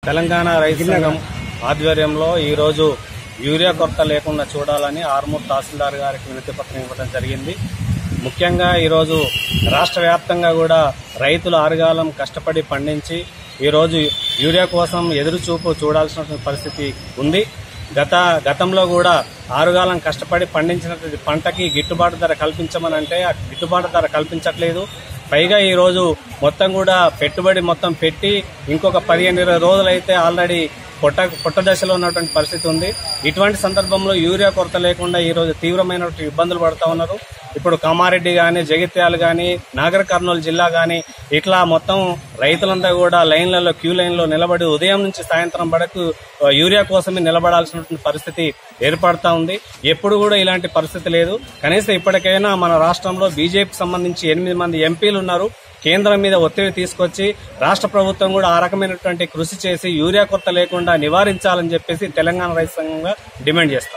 తెలంగాణ రైతు సంఘం ఆధ్వర్యంలో ఈరోజు యూరియా కొరత లేకుండా చూడాలని ఆర్మూర్ తహసీల్దార్ గారికి వినతి పత్రం ఇవ్వడం జరిగింది. ముఖ్యంగా ఈరోజు రాష్ట్ర వ్యాప్తంగా కూడా రైతులు ఆరుగాలం కష్టపడి పండించి ఈరోజు యూరియా కోసం ఎదురుచూపు చూడాల్సిన పరిస్థితి ఉంది. గతంలో కూడా ఆరుగాలం కష్టపడి పండించినటువంటి పంటకి గిట్టుబాటు ధర కల్పించమని అంటే ఆ గిట్టుబాటు ధర కల్పించట్లేదు. పైగా ఈరోజు మొత్తం కూడా పెట్టుబడి మొత్తం పెట్టి ఇంకొక 15-20 రోజులైతే ఆల్రెడీ పొట్ట దశలో ఉన్నటువంటి పరిస్థితి ఉంది. ఇటువంటి సందర్భంలో యూరియా కొరత లేకుండా ఈరోజు తీవ్రమైనటువంటి ఇబ్బందులు పడుతూ ఉన్నారు. ఇప్పుడు కామారెడ్డి గాని, జగిత్యాల గాని, నాగర్ కర్నూలు జిల్లా గాని ఇట్లా మొత్తం రైతులంతా కూడా లైన్లలో క్యూ లైన్లో నిలబడి ఉదయం నుంచి సాయంత్రం వరకు యూరియా కోసమే నిలబడాల్సినటువంటి పరిస్థితి ఏర్పడతా ఉంది. ఎప్పుడు కూడా ఇలాంటి పరిస్థితి లేదు. కనీసం ఇప్పటికైనా మన రాష్ట్రంలో బీజేపీకి సంబంధించి 8 మంది ఎంపీలు ఉన్నారు. కేంద్రం మీద ఒత్తిడి తీసుకొచ్చి రాష్ట్ర ప్రభుత్వం కూడా ఆ రకమైనటువంటి కృషి చేసి యూరియా కొరత లేకుండా నివారించాలని చెప్పేసి తెలంగాణ రైతు సంఘంగా డిమాండ్ చేస్తాం.